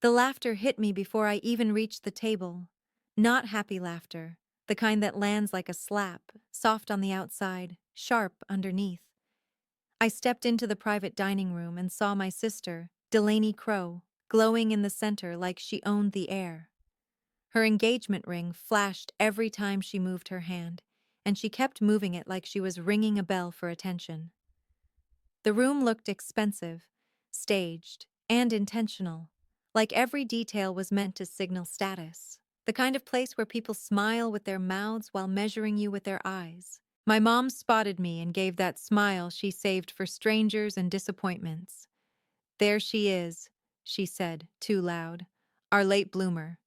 The laughter hit me before I even reached the table. Not happy laughter, the kind that lands like a slap, soft on the outside, sharp underneath. I stepped into the private dining room and saw my sister, Delaney Crow, glowing in the center like she owned the air. Her engagement ring flashed every time she moved her hand, and she kept moving it like she was ringing a bell for attention. The room looked expensive, staged, and intentional, like every detail was meant to signal status. The kind of place where people smile with their mouths while measuring you with their eyes. My mom spotted me and gave that smile she saved for strangers and disappointments. "There she is," she said, too loud. "Our late bloomer."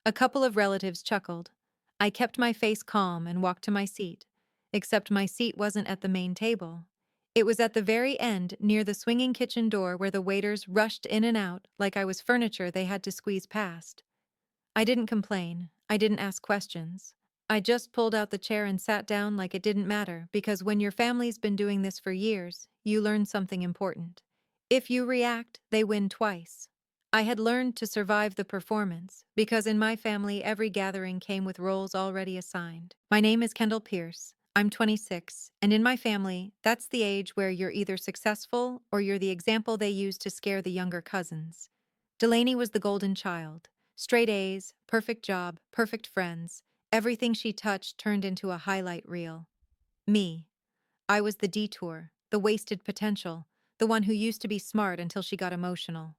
A couple of relatives chuckled. I kept my face calm and walked to my seat, except my seat wasn't at the main table. It was at the very end, near the swinging kitchen door where the waiters rushed in and out like I was furniture they had to squeeze past. I didn't complain. I didn't ask questions. I just pulled out the chair and sat down like it didn't matter, because when your family's been doing this for years, you learn something important. If you react, they win twice. I had learned to survive the performance, because in my family every gathering came with roles already assigned. My name is Kendall Pierce. I'm 26, and in my family, that's the age where you're either successful or you're the example they use to scare the younger cousins. Delaney was the golden child. Straight A's, perfect job, perfect friends. Everything she touched turned into a highlight reel. Me. I was the detour, the wasted potential, the one who used to be smart until she got emotional.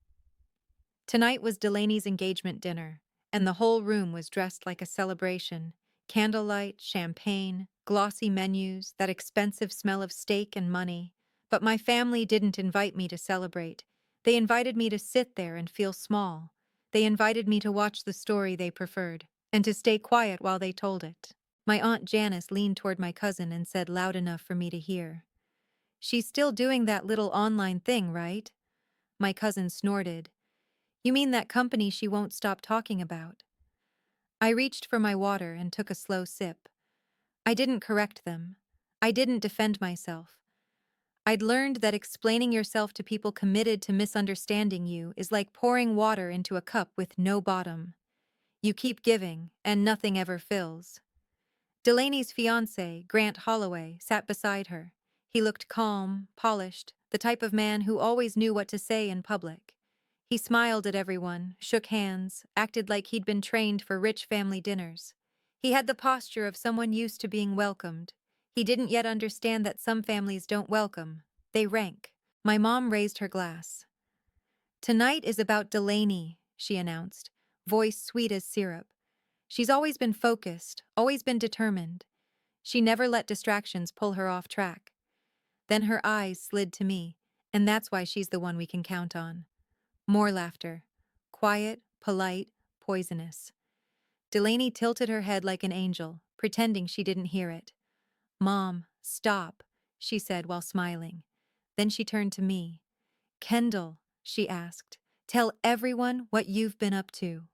Tonight was Delaney's engagement dinner, and the whole room was dressed like a celebration. Candlelight, champagne, glossy menus, that expensive smell of steak and money. But my family didn't invite me to celebrate. They invited me to sit there and feel small. They invited me to watch the story they preferred, and to stay quiet while they told it. My Aunt Janice leaned toward my cousin and said loud enough for me to hear, "She's still doing that little online thing, right?" My cousin snorted. "You mean that company she won't stop talking about?" I reached for my water and took a slow sip. I didn't correct them. I didn't defend myself. I'd learned that explaining yourself to people committed to misunderstanding you is like pouring water into a cup with no bottom. You keep giving, and nothing ever fills. Delaney's fiancé, Grant Holloway, sat beside her. He looked calm, polished, the type of man who always knew what to say in public. He smiled at everyone, shook hands, acted like he'd been trained for rich family dinners. He had the posture of someone used to being welcomed. He didn't yet understand that some families don't welcome, they rank. My mom raised her glass. "Tonight is about Delaney," she announced, voice sweet as syrup. "She's always been focused, always been determined. She never let distractions pull her off track." Then her eyes slid to me, "And that's why she's the one we can count on." More laughter. Quiet, polite, poisonous. Delaney tilted her head like an angel, pretending she didn't hear it. "Mom, stop," she said while smiling. Then she turned to me. "Kendall," she asked, "tell everyone what you've been up to."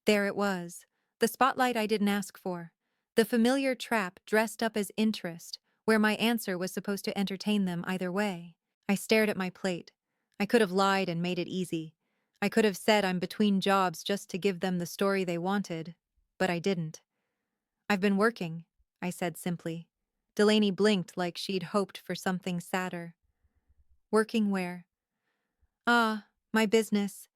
There it was, the spotlight I didn't ask for. The familiar trap dressed up as interest, where my answer was supposed to entertain them either way. I stared at my plate. I could have lied and made it easy. I could have said I'm between jobs just to give them the story they wanted, but I didn't. "I've been working," I said simply. Delaney blinked like she'd hoped for something sadder. "Working where?" "Ah, my business."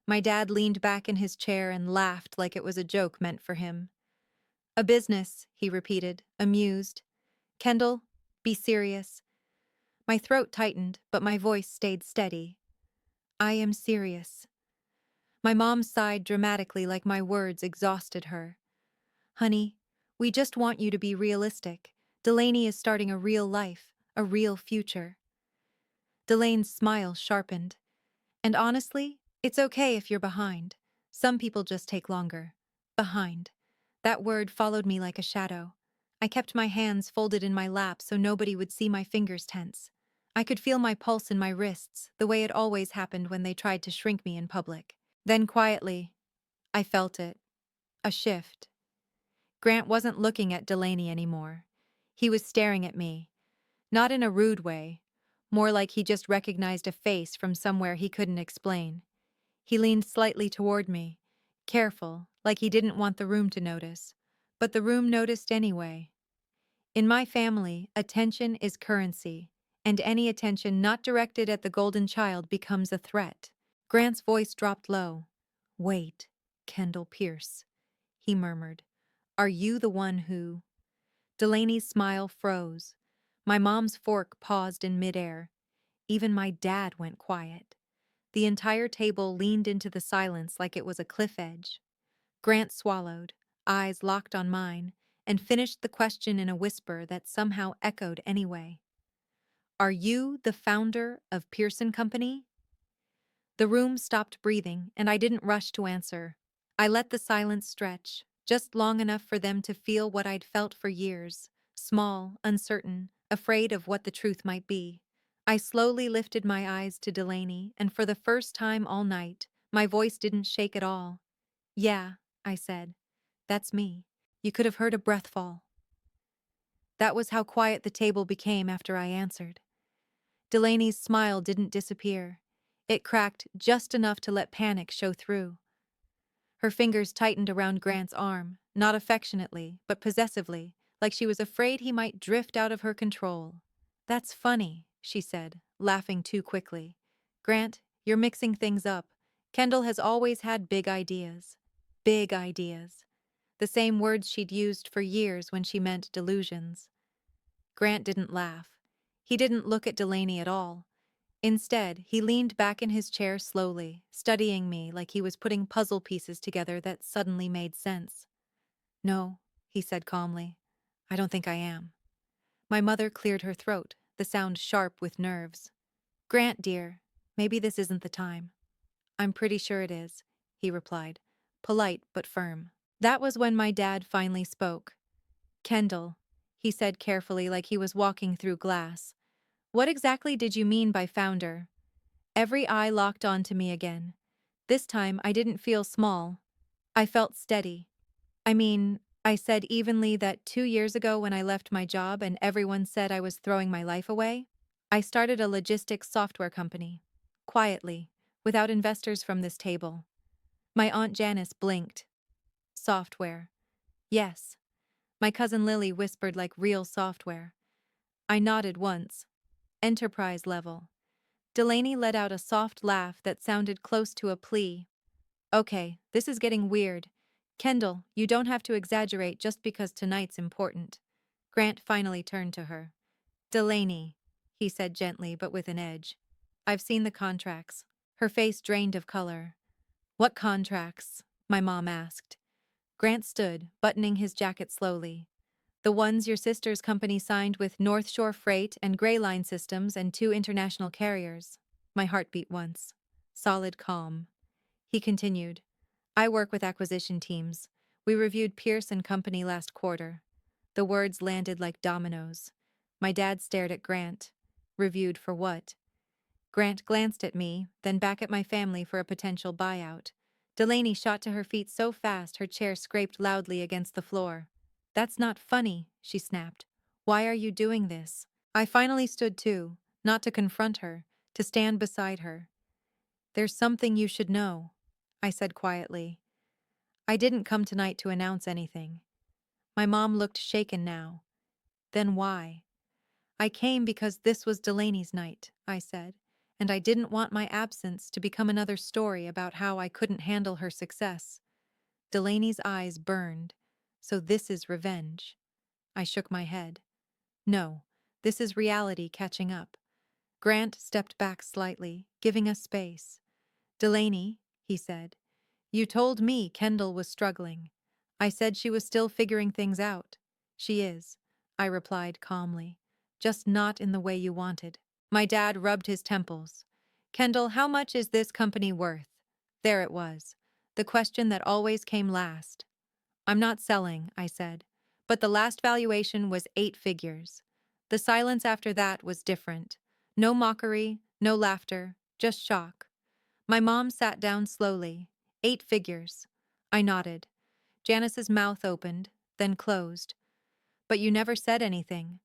My dad leaned back in his chair and laughed like it was a joke meant for him. "A business," he repeated, amused. "Kendall, be serious." My throat tightened, but my voice stayed steady. "I am serious." My mom sighed dramatically like my words exhausted her. "Honey, we just want you to be realistic. Delaney is starting a real life, a real future." Delaine's smile sharpened. "And honestly, it's okay if you're behind. Some people just take longer. Behind." That word followed me like a shadow. I kept my hands folded in my lap so nobody would see my fingers tense. I could feel my pulse in my wrists, the way it always happened when they tried to shrink me in public. Then quietly, I felt it. A shift. Grant wasn't looking at Delaney anymore. He was staring at me. Not in a rude way, more like he just recognized a face from somewhere he couldn't explain. He leaned slightly toward me, careful, like he didn't want the room to notice. But the room noticed anyway. In my family, attention is currency, and any attention not directed at the golden child becomes a threat. Grant's voice dropped low. "Wait, Kendall Pierce," he murmured. "Are you the one who—" Delaney's smile froze. My mom's fork paused in midair. Even my dad went quiet. The entire table leaned into the silence like it was a cliff edge. Grant swallowed, eyes locked on mine, and finished the question in a whisper that somehow echoed anyway. "Are you the founder of Pearson Company?" The room stopped breathing, and I didn't rush to answer. I let the silence stretch, just long enough for them to feel what I'd felt for years, small, uncertain, afraid of what the truth might be. I slowly lifted my eyes to Delaney, and for the first time all night, my voice didn't shake at all. "Yeah," I said. "That's me." You could have heard a breath fall. That was how quiet the table became after I answered. Delaney's smile didn't disappear. It cracked just enough to let panic show through. Her fingers tightened around Grant's arm, not affectionately, but possessively, like she was afraid he might drift out of her control. "That's funny," she said, laughing too quickly. "Grant, you're mixing things up. Kendall has always had big ideas. Big ideas." The same words she'd used for years when she meant delusions. Grant didn't laugh. He didn't look at Delaney at all. Instead, he leaned back in his chair slowly, studying me like he was putting puzzle pieces together that suddenly made sense. "No," he said calmly. "I don't think I am." My mother cleared her throat, the sound sharp with nerves. "Grant, dear, maybe this isn't the time." "I'm pretty sure it is," he replied, polite but firm. That was when my dad finally spoke. "Kendall," he said carefully like he was walking through glass. "What exactly did you mean by founder?" Every eye locked onto me again. This time I didn't feel small. I felt steady. I said evenly that 2 years ago when I left my job and everyone said I was throwing my life away, I started a logistics software company. Quietly, without investors from this table. My Aunt Janice blinked. "Software." "Yes." My cousin Lily whispered like real software. I nodded once. "Enterprise level." Delaney let out a soft laugh that sounded close to a plea. "Okay, this is getting weird. Kendall, you don't have to exaggerate just because tonight's important." Grant finally turned to her. "Delaney," he said gently but with an edge. "I've seen the contracts." Her face drained of color. "What contracts?" my mom asked. Grant stood, buttoning his jacket slowly. "The ones your sister's company signed with North Shore Freight and Gray Line Systems and 2 international carriers." My heart beat once. Solid calm. He continued. "I work with acquisition teams. We reviewed Pierce and Company last quarter." The words landed like dominoes. My dad stared at Grant. Reviewed for what? Grant glanced at me, then back at my family for a potential buyout. Delaney shot to her feet so fast her chair scraped loudly against the floor. "That's not funny," she snapped. "Why are you doing this?" I finally stood too, not to confront her, to stand beside her. "There's something you should know," I said quietly. "I didn't come tonight to announce anything." My mom looked shaken now. "Then why?" "I came because this was Delaney's night," I said, "and I didn't want my absence to become another story about how I couldn't handle her success." Delaney's eyes burned. "So this is revenge?" I shook my head. "No, this is reality catching up." Grant stepped back slightly, giving us space. "Delaney," he said, "you told me Kendall was struggling. I said she was still figuring things out." "She is," I replied calmly, "just not in the way you wanted." My dad rubbed his temples. "Kendall, how much is this company worth?" There it was, the question that always came last. "I'm not selling," I said, but the last valuation was 8 figures. The silence after that was different. No mockery, no laughter, just shock. My mom sat down slowly. 8 figures. I nodded. Janice's mouth opened, then closed. "But you never said anything."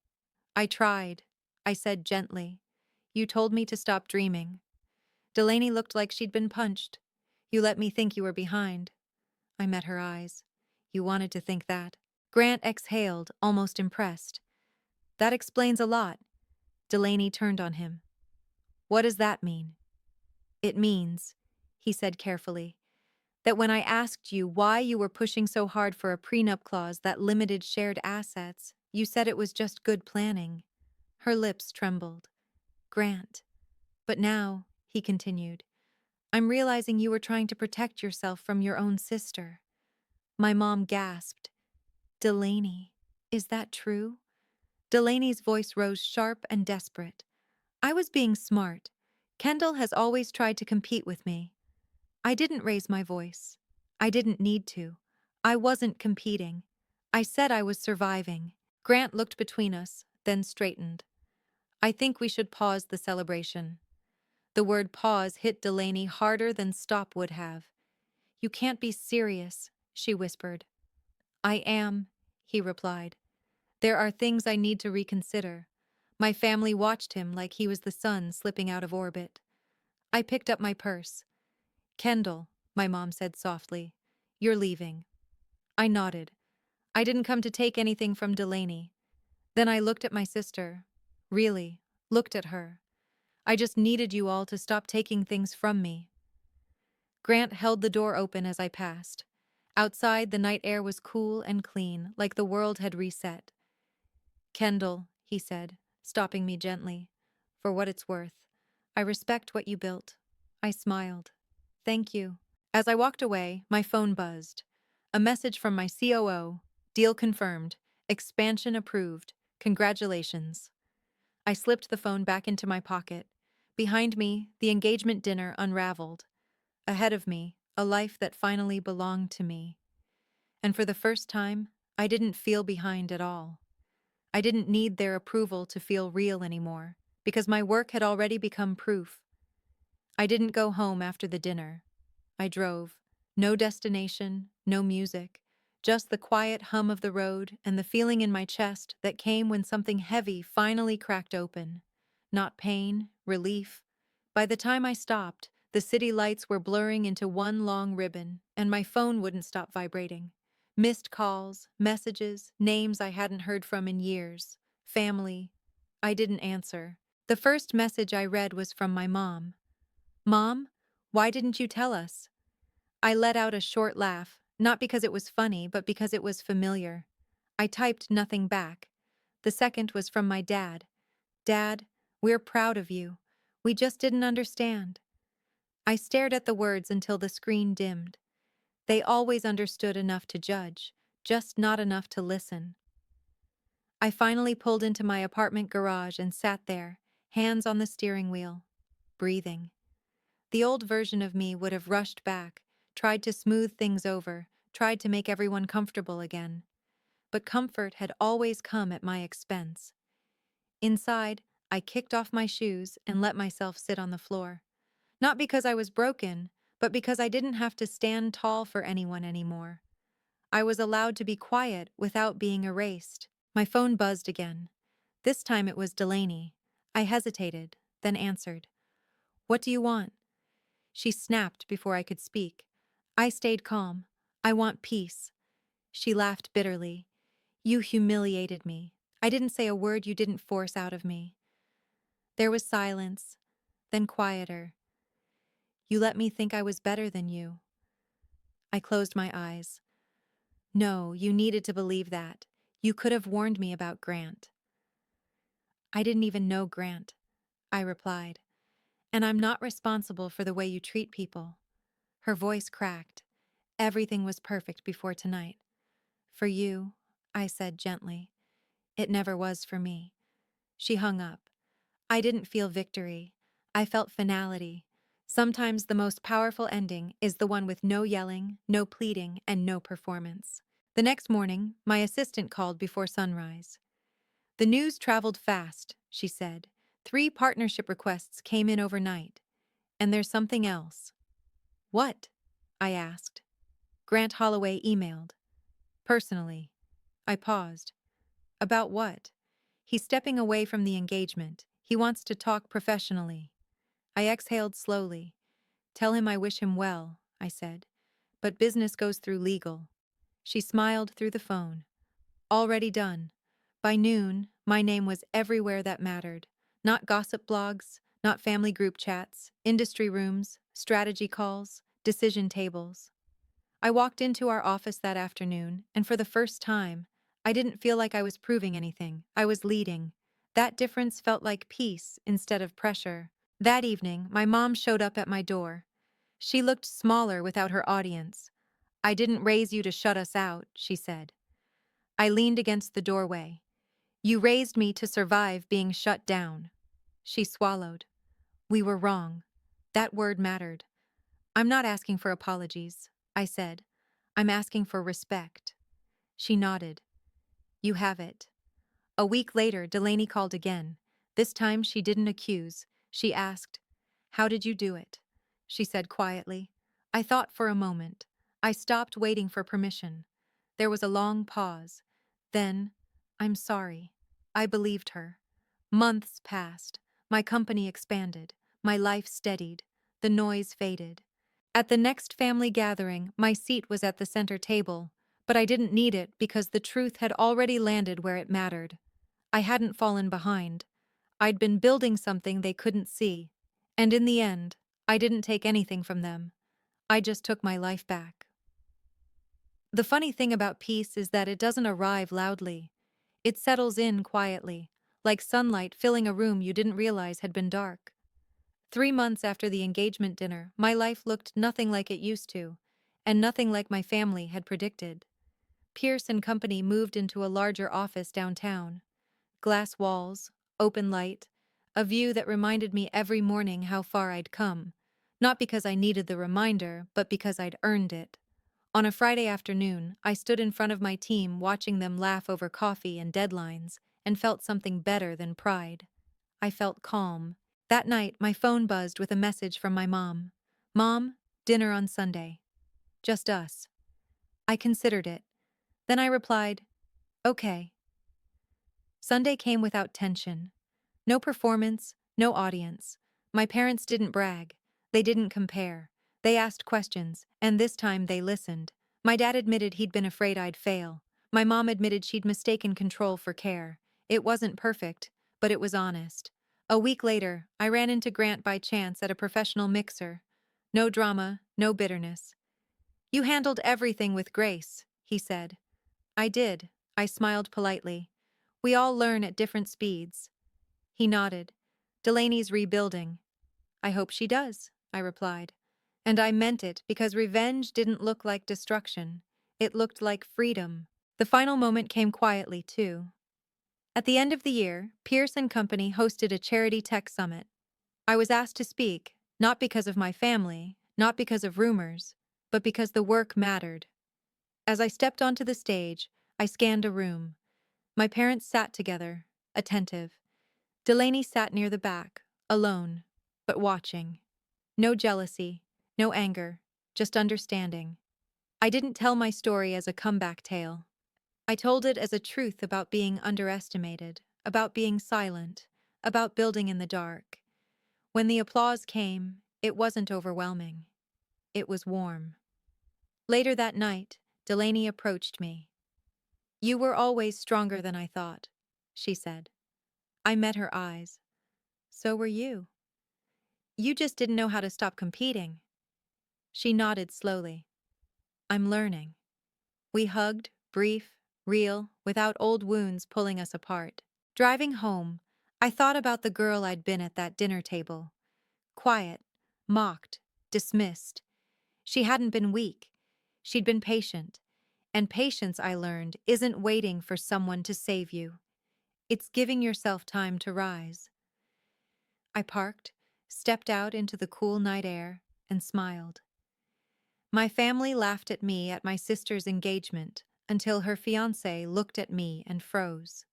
"I tried," I said gently. "You told me to stop dreaming." Delaney looked like she'd been punched. You let me think you were behind. I met her eyes. You wanted to think that. Grant exhaled, almost impressed. That explains a lot. Delaney turned on him. What does that mean? It means, he said carefully, that when I asked you why you were pushing so hard for a prenup clause that limited shared assets, you said it was just good planning. Her lips trembled. Grant. But now, he continued, I'm realizing you were trying to protect yourself from your own sister. My mom gasped. Delaney, is that true? Delaney's voice rose sharp and desperate. I was being smart. Kendall has always tried to compete with me. I didn't raise my voice. I didn't need to. I wasn't competing. I said I was surviving. Grant looked between us, then straightened. I think we should pause the celebration. The word pause hit Delaney harder than stop would have. You can't be serious, she whispered. I am, he replied. There are things I need to reconsider. My family watched him like he was the sun slipping out of orbit. I picked up my purse. Kendall, my mom said softly, you're leaving. I nodded. I didn't come to take anything from Delaney. Then I looked at my sister. Really, looked at her. I just needed you all to stop taking things from me. Grant held the door open as I passed. Outside, the night air was cool and clean, like the world had reset. Kendall, he said, stopping me gently. For what it's worth, I respect what you built. I smiled. Thank you. As I walked away, my phone buzzed. A message from my COO. Deal confirmed. Expansion approved. Congratulations. I slipped the phone back into my pocket. Behind me, the engagement dinner unraveled. Ahead of me, a life that finally belonged to me. And for the first time, I didn't feel behind at all. I didn't need their approval to feel real anymore, because my work had already become proof. I didn't go home after the dinner. I drove. No destination, no music, just the quiet hum of the road and the feeling in my chest that came when something heavy finally cracked open. Not pain, relief. By the time I stopped, the city lights were blurring into one long ribbon, and my phone wouldn't stop vibrating. Missed calls, messages, names I hadn't heard from in years, family. I didn't answer. The first message I read was from my mom. Mom, why didn't you tell us? I let out a short laugh, not because it was funny, but because it was familiar. I typed nothing back. The second was from my dad. Dad, we're proud of you. We just didn't understand. I stared at the words until the screen dimmed. They always understood enough to judge, just not enough to listen. I finally pulled into my apartment garage and sat there, hands on the steering wheel, breathing. The old version of me would have rushed back, tried to smooth things over, tried to make everyone comfortable again. But comfort had always come at my expense. Inside, I kicked off my shoes and let myself sit on the floor. Not because I was broken, but because I didn't have to stand tall for anyone anymore. I was allowed to be quiet without being erased. My phone buzzed again. This time it was Delaney. I hesitated, then answered. What do you want? She snapped before I could speak. I stayed calm. I want peace. She laughed bitterly. You humiliated me. I didn't say a word you didn't force out of me. There was silence, then quieter. You let me think I was better than you. I closed my eyes. No, you needed to believe that. You could have warned me about Grant. I didn't even know Grant, I replied. And I'm not responsible for the way you treat people. Her voice cracked. Everything was perfect before tonight. For you, I said gently. It never was for me. She hung up. I didn't feel victory. I felt finality. Sometimes the most powerful ending is the one with no yelling, no pleading, and no performance. The next morning, my assistant called before sunrise. The news traveled fast, she said. 3 partnership requests came in overnight. And there's something else. What? I asked. Grant Holloway emailed. Personally. I paused. About what? He's stepping away from the engagement. He wants to talk professionally. I exhaled slowly. Tell him I wish him well. I said. But business goes through legal. She smiled through the phone. Already done. By noon, my name was everywhere that mattered. Not gossip blogs, not family group chats, industry rooms, strategy calls, decision tables. I walked into our office that afternoon, and for the first time, I didn't feel like I was proving anything. I was leading. That difference felt like peace instead of pressure. That evening, my mom showed up at my door. She looked smaller without her audience. "I didn't raise you to shut us out," she said. I leaned against the doorway. "You raised me to survive being shut down." She swallowed. "We were wrong." That word mattered. "I'm not asking for apologies," I said. "I'm asking for respect." She nodded. "You have it." A week later, Delaney called again. This time she didn't accuse. She asked, "How did you do it?" She said quietly. I thought for a moment. I stopped waiting for permission. There was a long pause. Then, "I'm sorry." I believed her. Months passed. My company expanded. My life steadied. The noise faded. At the next family gathering, my seat was at the center table, but I didn't need it because the truth had already landed where it mattered. I hadn't fallen behind. I'd been building something they couldn't see. And in the end, I didn't take anything from them. I just took my life back. The funny thing about peace is that it doesn't arrive loudly. It settles in quietly, like sunlight filling a room you didn't realize had been dark. 3 months after the engagement dinner, my life looked nothing like it used to, and nothing like my family had predicted. Pierce and Company moved into a larger office downtown. Glass walls, open light, a view that reminded me every morning how far I'd come. Not because I needed the reminder, but because I'd earned it. On a Friday afternoon, I stood in front of my team watching them laugh over coffee and deadlines, and felt something better than pride. I felt calm. That night, my phone buzzed with a message from my mom. "Mom, dinner on Sunday. Just us." I considered it. Then I replied, "Okay." Sunday came without tension. No performance, no audience. My parents didn't brag. They didn't compare. They asked questions, and this time they listened. My dad admitted he'd been afraid I'd fail. My mom admitted she'd mistaken control for care. It wasn't perfect, but it was honest. A week later, I ran into Grant by chance at a professional mixer. No drama, no bitterness. "You handled everything with grace," he said. I did. I smiled politely. "We all learn at different speeds." He nodded. "Delaney's rebuilding." "I hope she does," I replied. And I meant it because revenge didn't look like destruction. It looked like freedom. The final moment came quietly, too. At the end of the year, Pierce and Company hosted a charity tech summit. I was asked to speak, not because of my family, not because of rumors, but because the work mattered. As I stepped onto the stage, I scanned a room. My parents sat together, attentive. Delaney sat near the back, alone, but watching. No jealousy, no anger, just understanding. I didn't tell my story as a comeback tale. I told it as a truth about being underestimated, about being silent, about building in the dark. When the applause came, it wasn't overwhelming. It was warm. Later that night, Delaney approached me. "You were always stronger than I thought," she said. I met her eyes. "So were you. You just didn't know how to stop competing." She nodded slowly. "I'm learning." We hugged, brief, real, without old wounds pulling us apart. Driving home, I thought about the girl I'd been at that dinner table. Quiet, mocked, dismissed. She hadn't been weak. She'd been patient. And patience, I learned, isn't waiting for someone to save you. It's giving yourself time to rise. I parked, stepped out into the cool night air, and smiled. My family laughed at me at my sister's engagement until her fiancé looked at me and froze.